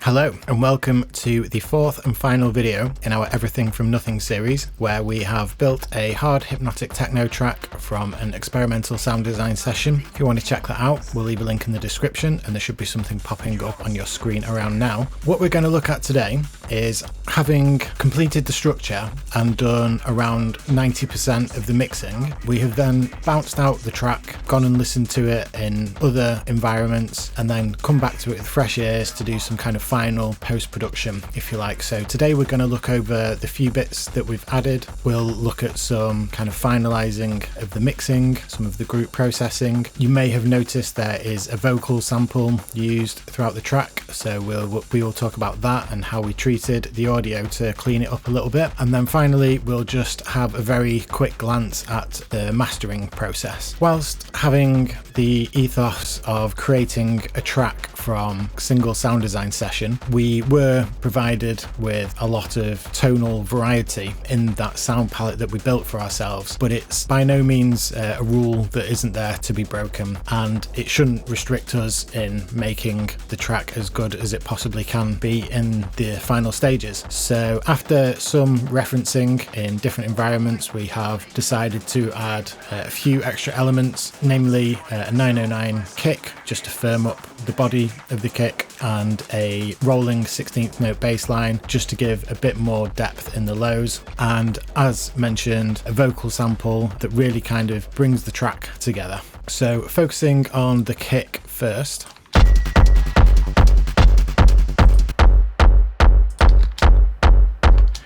Hello and welcome to the fourth and final video in our Everything from Nothing series, where we have built a hard hypnotic techno track from an experimental sound design session. If you want to check that out, we'll leave a link in the description and there should be something popping up on your screen around now. What we're going to look at today is, having completed the structure and done around 90% of the mixing, we have then bounced out the track, gone and listened to it in other environments, and then come back to it with fresh ears to do some kind of final post-production, if you like. So today we're going to look over the few bits that we've added. We'll look at some kind of finalizing of the mixing, some of the group processing. You may have noticed there is a vocal sample used throughout the track, so we will talk about that and how we treated the audio to clean it up a little bit. And then finally we'll just have a very quick glance at the mastering process. Whilst having the ethos of creating a track from a single sound design session, we were provided with a lot of tonal variety in that sound palette that we built for ourselves, but it's by no means a rule that isn't there to be broken, and it shouldn't restrict us in making the track as good as it possibly can be in the final stages. So after some referencing in different environments, we have decided to add a few extra elements, namely a 909 kick just to firm up the body of the kick, and a rolling 16th note bass line just to give a bit more depth in the lows, and as mentioned, a vocal sample that really kind of brings the track together. So focusing on the kick first.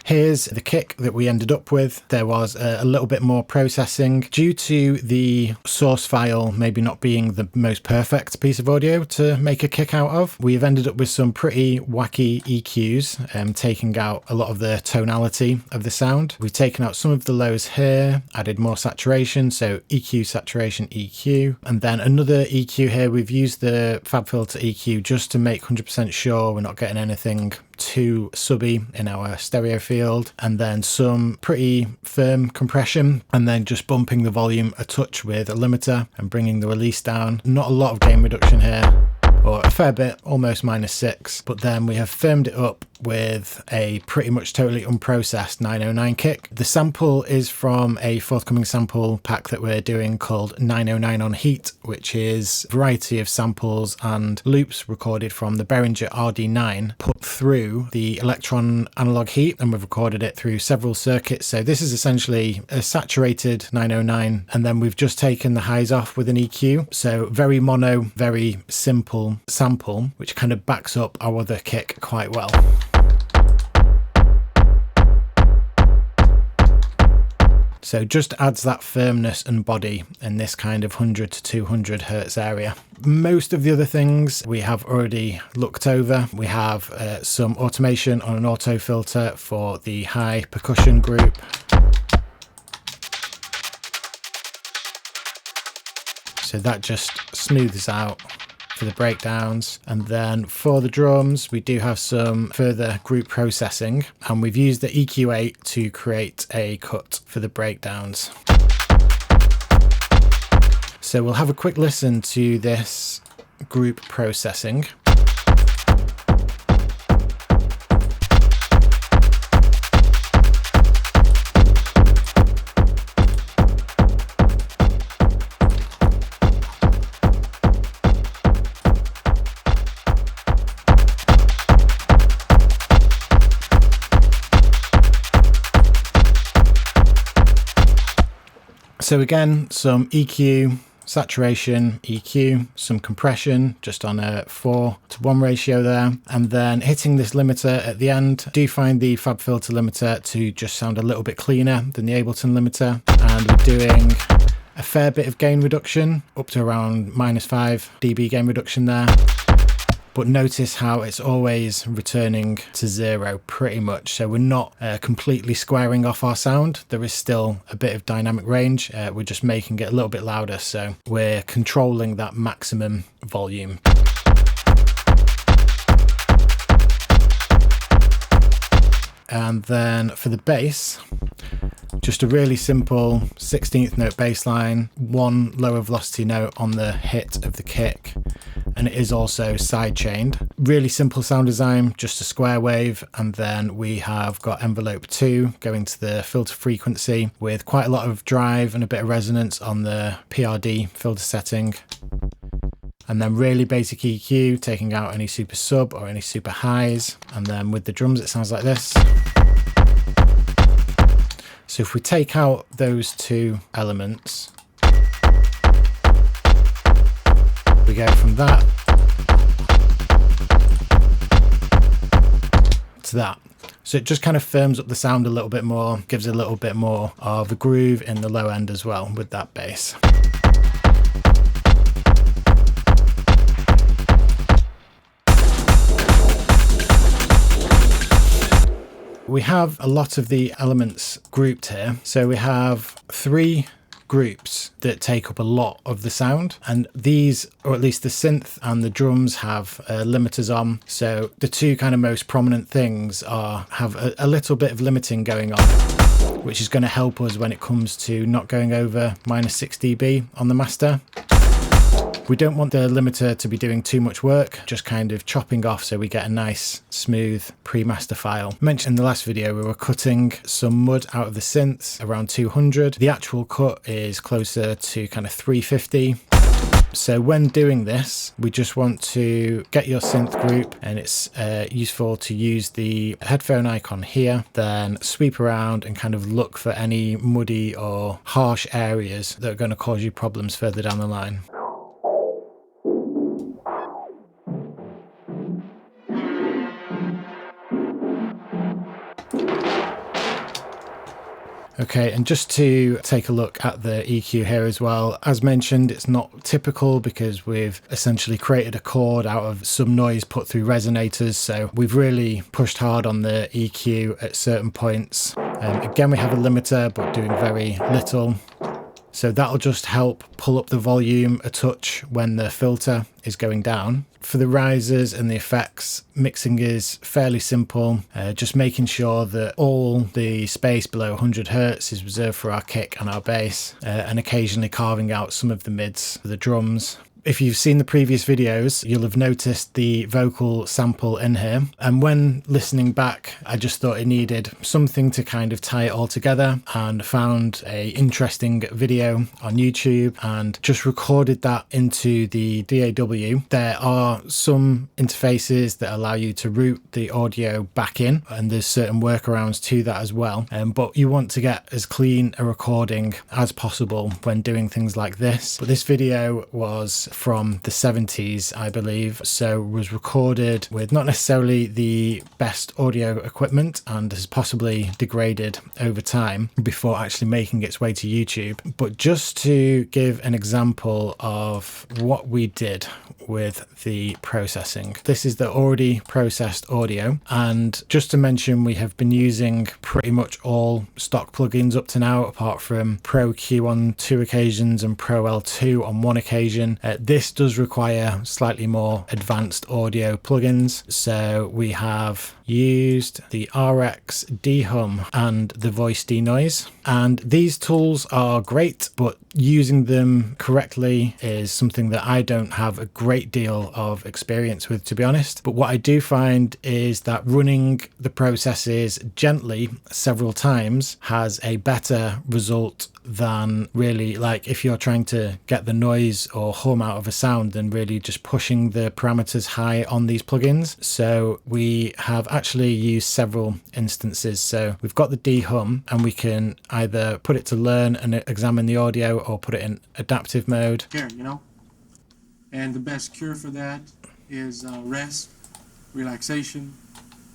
Here's the kick that we ended up with. There was a little bit more processing due to the source file maybe not being the most perfect piece of audio to make a kick out of. We've ended up with some pretty wacky EQs, taking out a lot of the tonality of the sound. We've taken out some of the lows here, added more saturation, so EQ, saturation, EQ, and then another EQ here. We've used the FabFilter EQ just to make 100% sure we're not getting anything too subby in our stereo field, and then some pretty firm compression, and then just bumping the volume a touch with a limiter and bringing the release down. Not a lot of gain reduction here, or a fair bit, almost -6, but then we have firmed it up with a pretty much totally unprocessed 909 kick. The sample is from a forthcoming sample pack that we're doing called 909 on Heat, which is a variety of samples and loops recorded from the Behringer RD9 put through the Electron analog heat, and we've recorded it through several circuits. So this is essentially a saturated 909, and then we've just taken the highs off with an EQ. So very mono, very simple sample, which kind of backs up our other kick quite well. So just adds that firmness and body in this kind of 100 to 200 hertz area. Most of the other things we have already looked over. We have some automation on an auto filter for the high percussion group. So that just smooths out for the breakdowns. And then for the drums, we do have some further group processing, and we've used the EQ8 to create a cut for the breakdowns. So we'll have a quick listen to this group processing. So again, some EQ, saturation, EQ, some compression just on a 4:1 ratio there, and then hitting this limiter at the end. Do find the FabFilter limiter to just sound a little bit cleaner than the Ableton limiter, and we're doing a fair bit of gain reduction, up to around -5 dB gain reduction there. But notice how it's always returning to 0 pretty much. So we're not completely squaring off our sound. There is still a bit of dynamic range. We're just making it a little bit louder. So we're controlling that maximum volume. And then for the bass, just a really simple 16th note bass line, one lower velocity note on the hit of the kick, and it is also side chained. Really simple sound design, just a square wave, and then we have got envelope 2 going to the filter frequency with quite a lot of drive and a bit of resonance on the PRD filter setting. And then really basic EQ, taking out any super sub or any super highs. And then with the drums, it sounds like this. So if we take out those two elements, we go from that to that. So it just kind of firms up the sound a little bit more, gives a little bit more of a groove in the low end as well with that bass. We have a lot of the elements grouped here. So we have 3 groups that take up a lot of the sound, and these, or at least the synth and the drums, have limiters on. So the 2 kind of most prominent things have a little bit of limiting going on, which is going to help us when it comes to not going over -6 dB on the master. We don't want the limiter to be doing too much work, just kind of chopping off so we get a nice smooth pre-master file. I mentioned in the last video we were cutting some mud out of the synths around 200. The actual cut is closer to kind of 350. So when doing this, we just want to get your synth group, and it's useful to use the headphone icon here, then sweep around and kind of look for any muddy or harsh areas that are going to cause you problems further down the line. Okay, and just to take a look at the EQ here as well, as mentioned, it's not typical because we've essentially created a chord out of some noise put through resonators, so we've really pushed hard on the EQ at certain points. Again, we have a limiter, but doing very little. So that'll just help pull up the volume a touch when the filter is going down. For the risers and the effects, mixing is fairly simple, just making sure that all the space below 100 Hz is reserved for our kick and our bass, and occasionally carving out some of the mids for the drums. If you've seen the previous videos, you'll have noticed the vocal sample in here. And when listening back, I just thought it needed something to kind of tie it all together, and found an interesting video on YouTube and just recorded that into the DAW. There are some interfaces that allow you to route the audio back in, and there's certain workarounds to that as well. But you want to get as clean a recording as possible when doing things like this. But this video was from the 70s, I believe, so was recorded with not necessarily the best audio equipment and has possibly degraded over time before actually making its way to YouTube. But just to give an example of what we did with the processing, this is the already processed audio, and just to mention, we have been using pretty much all stock plugins up to now, apart from Pro Q on 2 occasions and Pro L2 on 1 occasion. This does require slightly more advanced audio plugins, so we have used the RX dehum and the voice denoise, and these tools are great, but using them correctly is something that I don't have a great deal of experience with, to be honest. But what I do find is that running the processes gently several times has a better result than really, like, if you're trying to get the noise or hum out of a sound, than really just pushing the parameters high on these plugins. So we have actually used several instances. So we've got the dehum, and we can either put it to learn and examine the audio or put it in adaptive mode. Here, you know, and the best cure for that is rest, relaxation,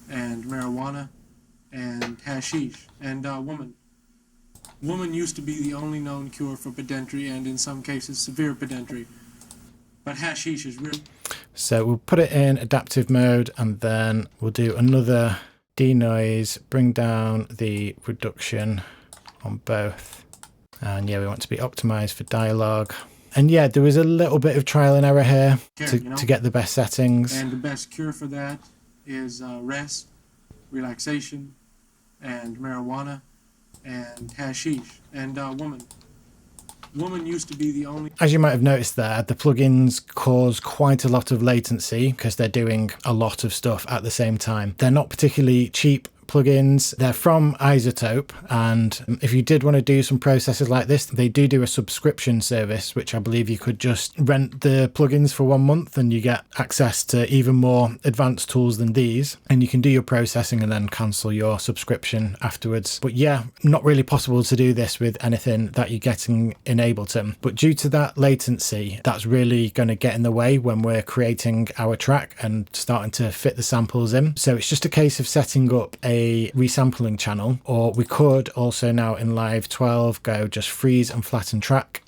and marijuana, and hashish, and woman. Woman used to be the only known cure for pedantry, and in some cases severe pedantry, but hashish is real. So we'll put it in adaptive mode, and then we'll do another denoise, bring down the reduction on both, and yeah, we want to be optimized for dialogue. And yeah, there was a little bit of trial and error here to get the best settings. And the best cure for that is rest, relaxation, and marijuana, and hashish, and woman. Woman used to be the only... As you might have noticed there, the plugins cause quite a lot of latency because they're doing a lot of stuff at the same time. They're not particularly cheap plugins. They're from Isotope, and if you did want to do some processes like this, they do a subscription service, which I believe you could just rent the plugins for 1 month and you get access to even more advanced tools than these, and you can do your processing and then cancel your subscription afterwards. But yeah, not really possible to do this with anything that you're getting in Ableton, but due to that latency, that's really going to get in the way when we're creating our track and starting to fit the samples in. So it's just a case of setting up a resampling channel, or we could also now in Live 12 go just freeze and flatten track.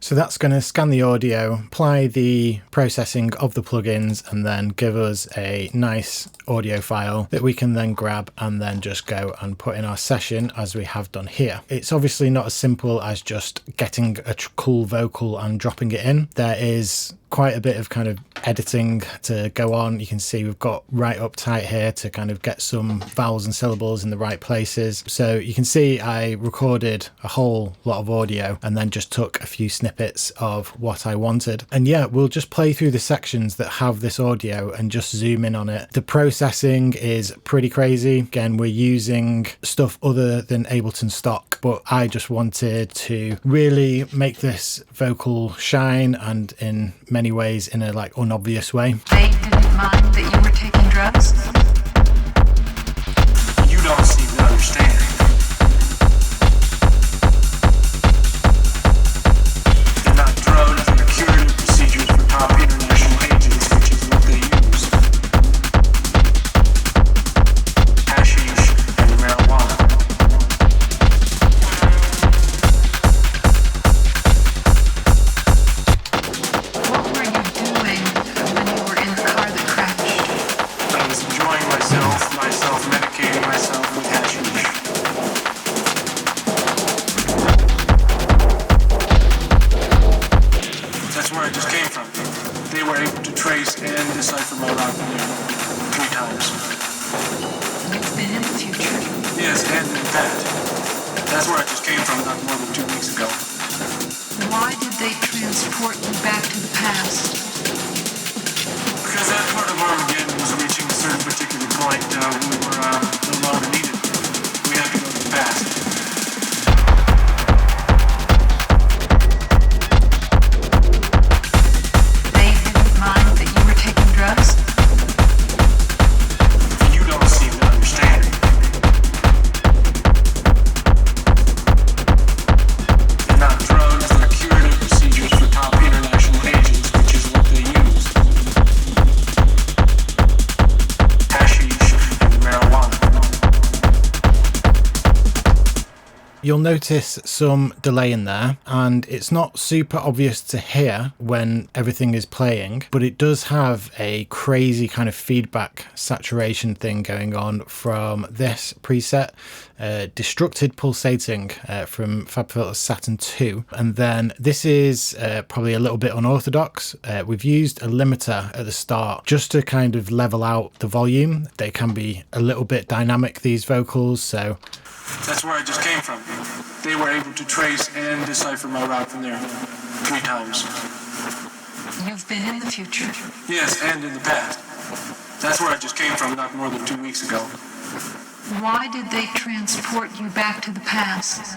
So that's going to scan the audio, apply the processing of the plugins, and then give us a nice audio file that we can then grab and then just go and put in our session as we have done here. It's obviously not as simple as just getting a cool vocal and dropping it in. There is quite a bit of kind of editing to go on. You can see we've got right up tight here to kind of get some vowels and syllables in the right places. So you can see I recorded a whole lot of audio and then just took a few snippets of what I wanted. And yeah, we'll just play through the sections that have this audio and just zoom in on it. The processing is pretty crazy. Again, we're using stuff other than Ableton stock, but I just wanted to really make this vocal shine, and in many ways in a like unobvious way. They didn't mind that you were taking drugs? You don't seem to understand. They're not drugs, they're curative procedures for top international agents, which is what they use. Hashish and marijuana. What were you doing when you were in the car that crashed? I was enjoying myself medicating myself with hashish. That's where I just came from. They were able to trace and decipher my route from there 3 times. You've been in the future. Yes, and in the past. That's where I just came from not more than 2 weeks ago. Why did they transport you back to the past? Because that part of Armageddon was reaching a certain particular point we were no longer needed. We had to go to the past. They didn't mind that you were taking drugs? You don't seem to understand. They're not drugs, they're curative procedures for top international agents, which is what they use. Hashish and marijuana. You'll notice some delay in there, and it's not super obvious to hear when everything is playing, but it does have a crazy kind of feedback saturation thing going on from this preset, Destructed Pulsating from FabFilter's Saturn 2. And then this is probably a little bit unorthodox. We've used a limiter at the start just to kind of level out the volume. They can be a little bit dynamic, these vocals, so That's where I just came from. They were able to trace and decipher my route from there 3 times. You've been in the future. Yes, and in the past. That's where I just came from not more than 2 weeks ago. Why did they transport you back to the past?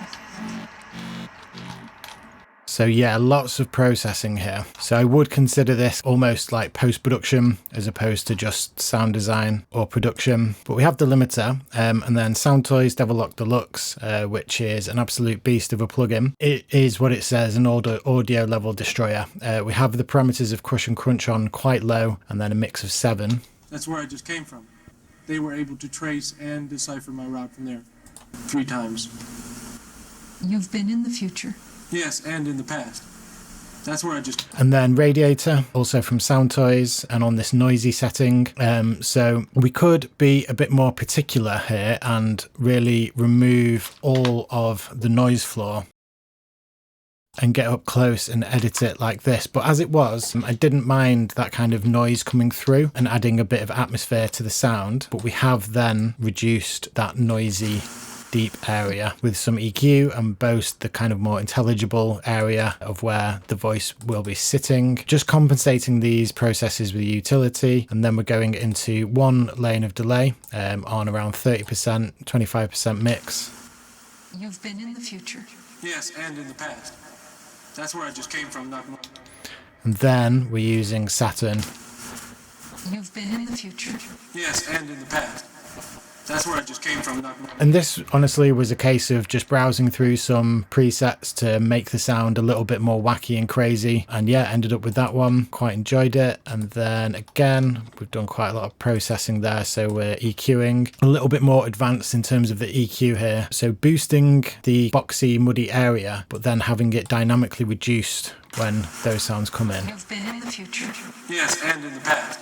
So yeah, lots of processing here. So I would consider this almost like post-production as opposed to just sound design or production. But we have the limiter, and then Soundtoys Devilock Deluxe, which is an absolute beast of a plugin. It is what it says, an audio level destroyer. We have the parameters of Crush and Crunch on quite low, and then a mix of 7. That's where I just came from. They were able to trace and decipher my route from there 3 times. You've been in the future. Yes, and in the past. That's where I just... And then Radiator, also from Soundtoys, and on this noisy setting. So we could be a bit more particular here and really remove all of the noise floor and get up close and edit it like this. But as it was, I didn't mind that kind of noise coming through and adding a bit of atmosphere to the sound. But we have then reduced that noisy deep area with some EQ and boast the kind of more intelligible area of where the voice will be sitting. Just compensating these processes with utility, and then we're going into one lane of delay on around 30%, 25% mix. You've been in the future. Yes, and in the past. That's where I just came from, not more. And then we're using Saturn. You've been in the future. Yes, and in the past. That's where I just came from, not more. And this honestly was a case of just browsing through some presets to make the sound a little bit more wacky and crazy. And yeah, ended up with that one. Quite enjoyed it. And then again, we've done quite a lot of processing there. So we're EQing a little bit more advanced in terms of the EQ here. So boosting the boxy, muddy area, but then having it dynamically reduced when those sounds come in. You've been in the future. Yes, and in the past.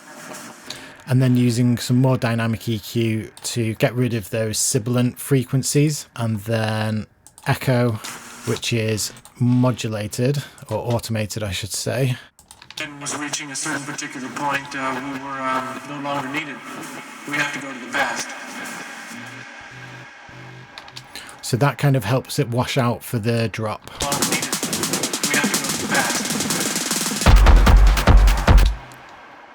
And then using some more dynamic EQ to get rid of those sibilant frequencies, and then echo, which is modulated or automated, I should say. And was reaching a certain particular point, we were no longer needed. We have to go to the past. So that kind of helps it wash out for the drop. Longer needed. We have to go to the past.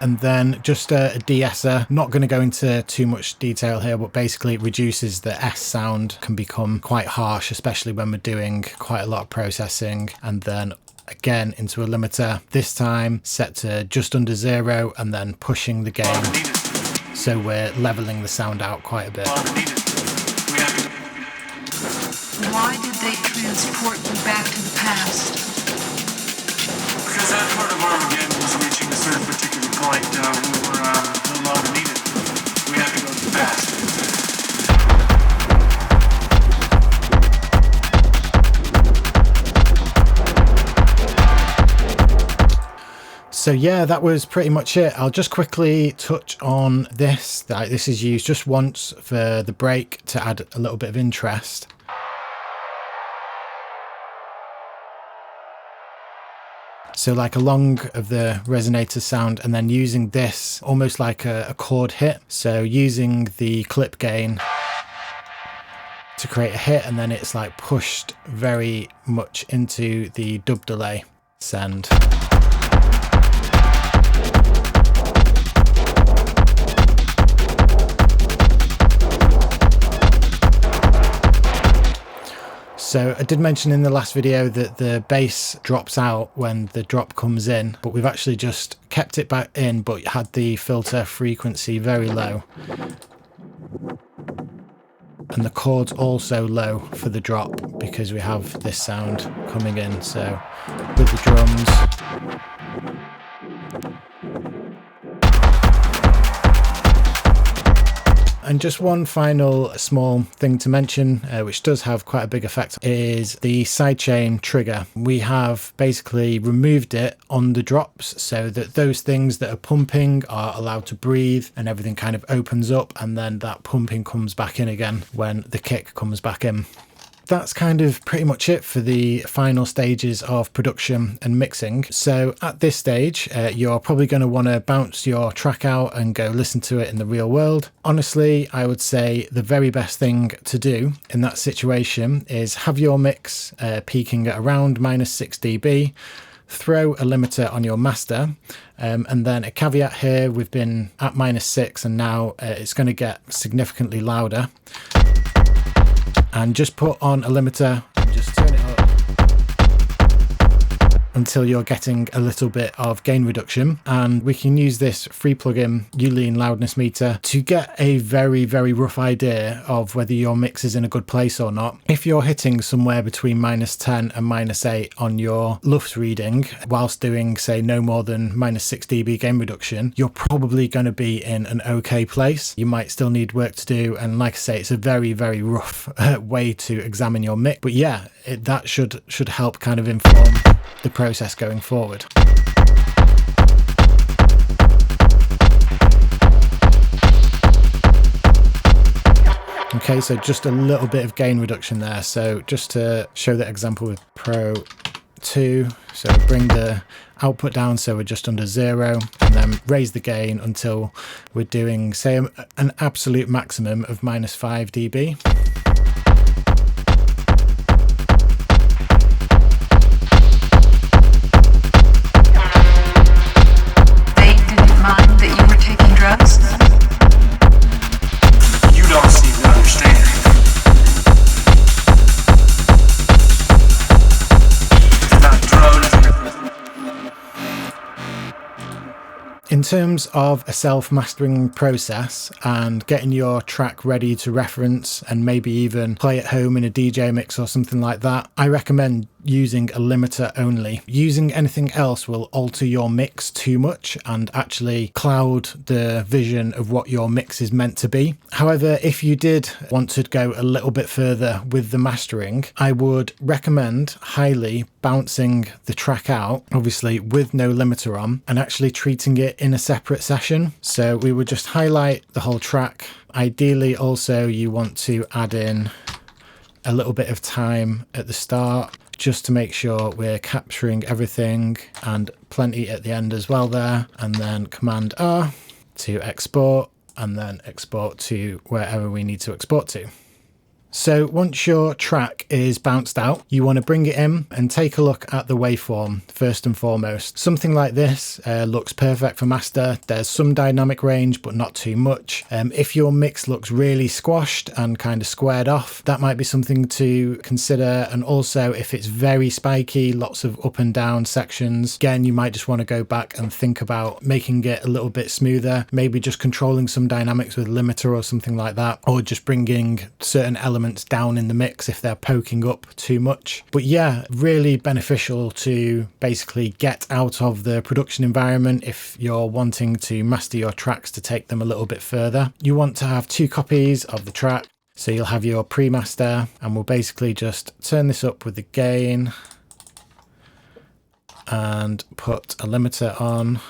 And then just a de-esser. Not going to go into too much detail here, but basically it reduces the S sound, can become quite harsh, especially when we're doing quite a lot of processing. And then again into a limiter, this time set to just under 0, and then pushing the gain. So we're leveling the sound out quite a bit. Why did they transport you back to the past? Because that part of Armageddon was reaching a certain particular point, we were no longer needed. We have to go to the past. So yeah, that was pretty much it. I'll just quickly touch on this. This is used just once for the break to add a little bit of interest. So like a long of the resonator sound, and then using this almost like a chord hit. So using the clip gain to create a hit, and then it's like pushed very much into the dub delay send. So I did mention in the last video that the bass drops out when the drop comes in, but we've actually just kept it back in, but had the filter frequency very low. And the chord's also low for the drop because we have this sound coming in. So with the drums. And just one final small thing to mention, which does have quite a big effect, is the sidechain trigger. We have basically removed it on the drops so that those things that are pumping are allowed to breathe and everything kind of opens up, and then that pumping comes back in again when the kick comes back in. That's kind of pretty much it for the final stages of production and mixing. So at this stage, you're probably going to want to bounce your track out and go listen to it in the real world. Honestly, I would say the very best thing to do in that situation is have your mix peaking at around -6 dB, throw a limiter on your master, and then a caveat here, we've been at -6 and now it's going to get significantly louder. And just put on a limiter and just turn it up until you're getting a little bit of gain reduction. And we can use this free plugin Ulean loudness meter to get a very, very rough idea of whether your mix is in a good place or not. If you're hitting somewhere between -10 and -8 on your LUFS reading whilst doing, say, no more than -6 dB gain reduction, you're probably going to be in an okay place. You might still need work to do, and like I say, it's a very, very rough way to examine your mix. But yeah, that should help kind of inform the process going forward. Okay, so just a little bit of gain reduction there. So just to show that example with Pro 2, so bring the output down so we're just under 0, and then raise the gain until we're doing, say, an absolute maximum of -5 dB. terms of a self-mastering process and getting your track ready to reference and maybe even play at home in a DJ mix or something like that, I recommend using a limiter only. Using anything else will alter your mix too much and actually cloud the vision of what your mix is meant to be. However, if you did want to go a little bit further with the mastering, I would recommend highly bouncing the track out, obviously with no limiter on, and actually treating it in a separate session. So we would just highlight the whole track. Ideally also you want to add in a little bit of time at the start, just to make sure we're capturing everything, and plenty at the end as well there. And then Command R to export, and then export to wherever we need to export to. So once your track is bounced out, you want to bring it in and take a look at the waveform first and foremost. Something like this looks perfect for master. There's some dynamic range, but not too much. If your mix looks really squashed and kind of squared off, that might be something to consider. And also if it's very spiky, lots of up and down sections, again, you might just want to go back and think about making it a little bit smoother, maybe just controlling some dynamics with limiter or something like that, or just bringing certain elements down in the mix if they're poking up too much. But yeah, really beneficial to basically get out of the production environment if you're wanting to master your tracks to take them a little bit further. You want to have 2 copies of the track. So you'll have your pre-master, and we'll basically just turn this up with the gain and put a limiter on.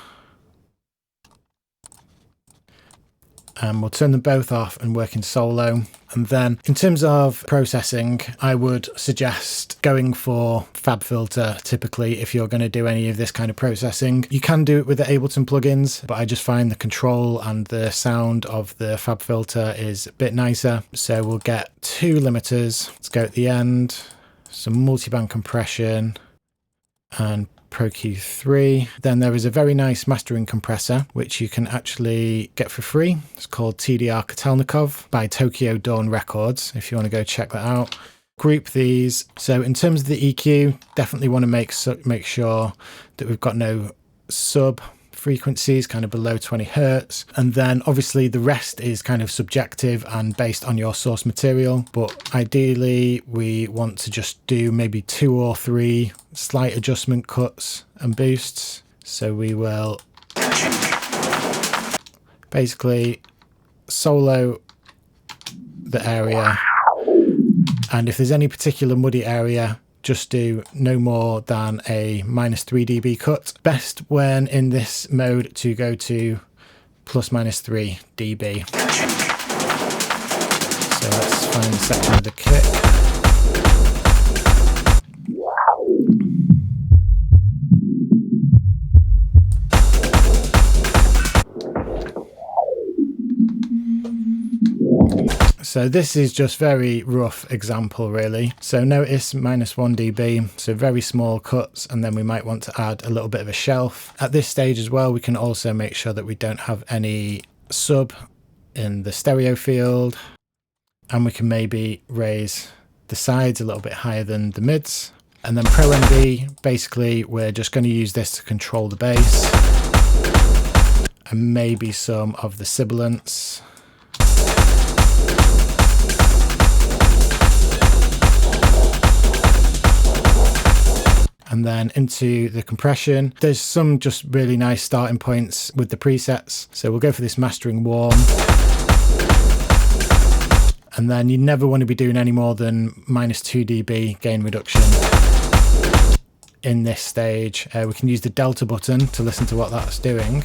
And we'll turn them both off and work in solo. And then in terms of processing, I would suggest going for FabFilter typically if you're going to do any of this kind of processing. You can do it with the Ableton plugins, but I just find the control and the sound of the FabFilter is a bit nicer. So we'll get 2 limiters. Let's go at the end, some multiband compression and Pro Q3. Then there is a very nice mastering compressor which you can actually get for free. It's called TDR Kotelnikov by Tokyo Dawn Records if you want to go check that out. Group these. So in terms of the EQ, definitely want to make sure that we've got no sub frequencies kind of below 20 hertz, and then obviously the rest is kind of subjective and based on your source material, but ideally we want to just do maybe 2 or 3 slight adjustment cuts and boosts. So we will basically solo the area, and if there's any particular muddy area, just do no more than a -3 dB cut. Best when in this mode to go to ±3 dB. So let's find the section of the kick. So this is just very rough example really. So notice -1 dB, so very small cuts, and then we might want to add a little bit of a shelf. At this stage as well, we can also make sure that we don't have any sub in the stereo field, and we can maybe raise the sides a little bit higher than the mids. And then Pro MV, basically we're just going to use this to control the bass and maybe some of the sibilants. And then into the compression. There's some just really nice starting points with the presets. So we'll go for this mastering warm. And then you never want to be doing any more than -2 dB gain reduction in this stage. We can use the delta button to listen to what that's doing.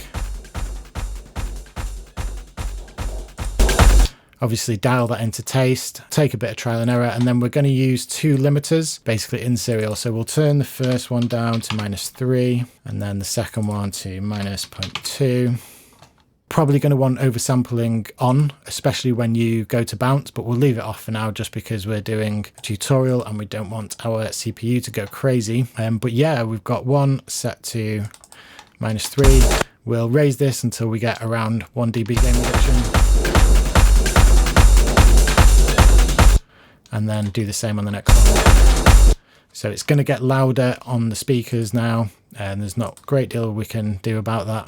Obviously dial that into taste, take a bit of trial and error, and then we're going to use 2 limiters basically in serial. So we'll turn the first one down to -3 and then the second one to -0.2. Probably going to want oversampling on, especially when you go to bounce, but we'll leave it off for now just because we're doing a tutorial and we don't want our CPU to go crazy. But yeah, we've got one set to -3. We'll raise this until we get around 1 dB gain reduction. And then do the same on the next one. So it's going to get louder on the speakers now, and there's not a great deal we can do about that.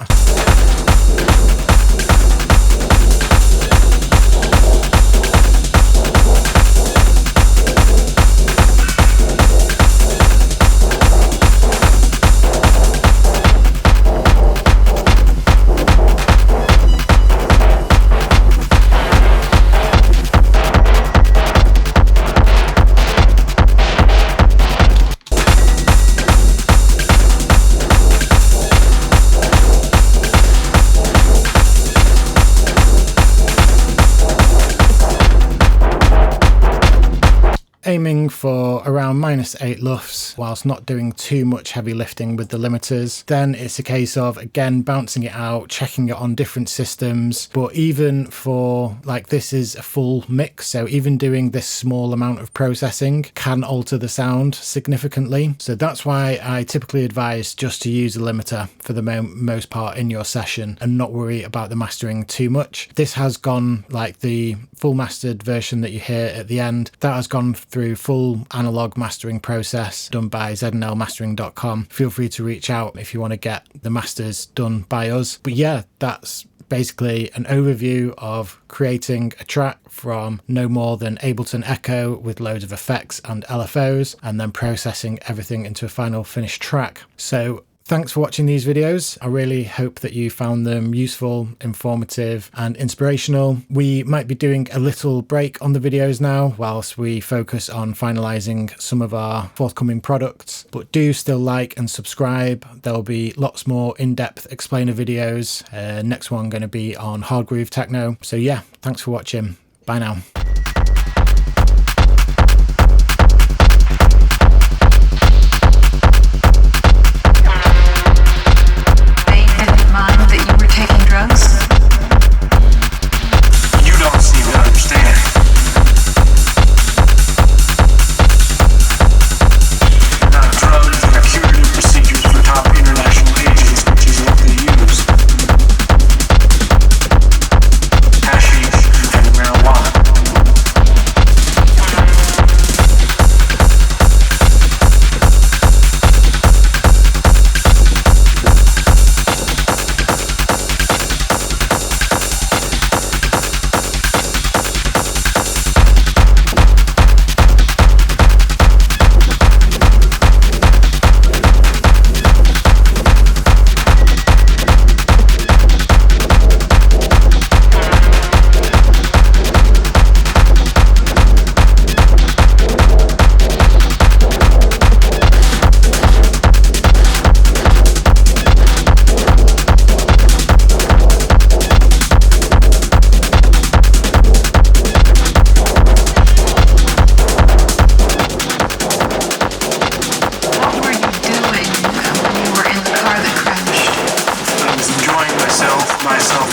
aiming for around -8 LUFS whilst not doing too much heavy lifting with the limiters. Then it's a case of, again, bouncing it out, checking it on different systems. But even for, like, this is a full mix, so even doing this small amount of processing can alter the sound significantly. So that's why I typically advise just to use a limiter for the most part in your session and not worry about the mastering too much. This has gone, like the full mastered version that you hear at the end, that has gone through full analog mastering process done by znlmastering.com. Feel free to reach out if you want to get the masters done by us. But yeah, that's basically an overview of creating a track from no more than Ableton Echo with loads of effects and LFOs, and then processing everything into a final finished track. So thanks for watching these videos. I really hope that you found them useful, informative and inspirational. We might be doing a little break on the videos now whilst we focus on finalizing some of our forthcoming products, but do still like and subscribe. There'll be lots more in-depth explainer videos. Next one going to be on hard groove techno. So yeah, thanks for watching. Bye now.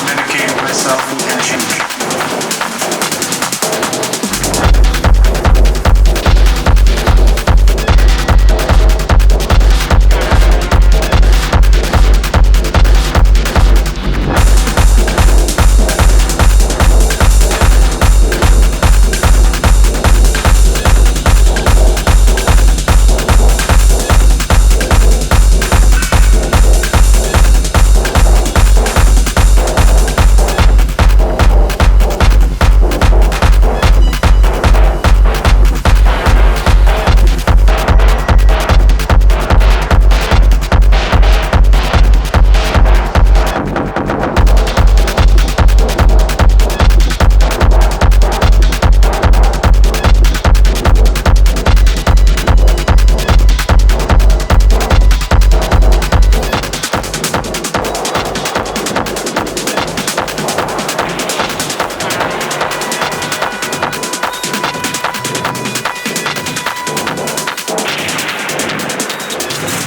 Medicating myself with hashish.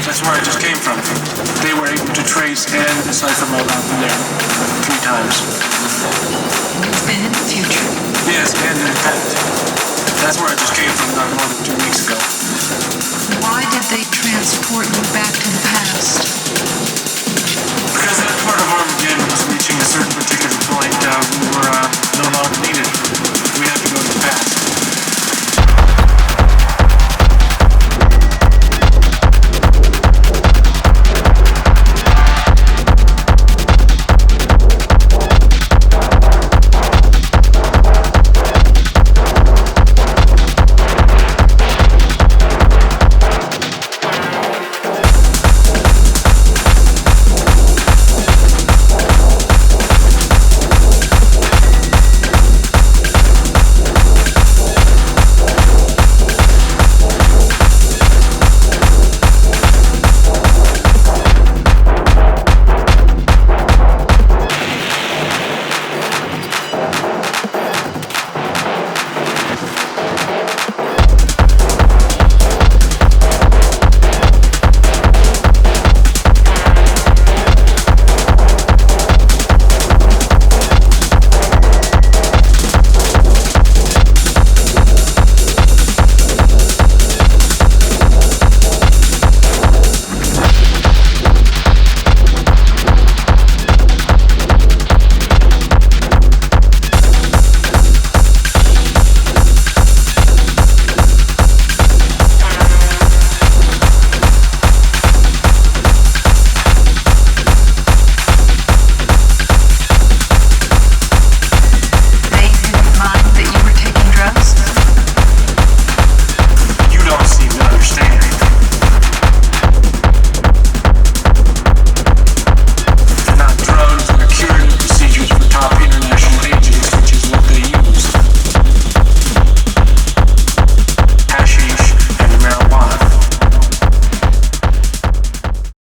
That's where I just came from. They were able to trace and decipher my route from there 3 times. You've been in the future. Yes, and in fact. That's where I just came from not more than 2 weeks ago. Why did they transport you back to the past? Because that part of Armageddon was reaching a certain particular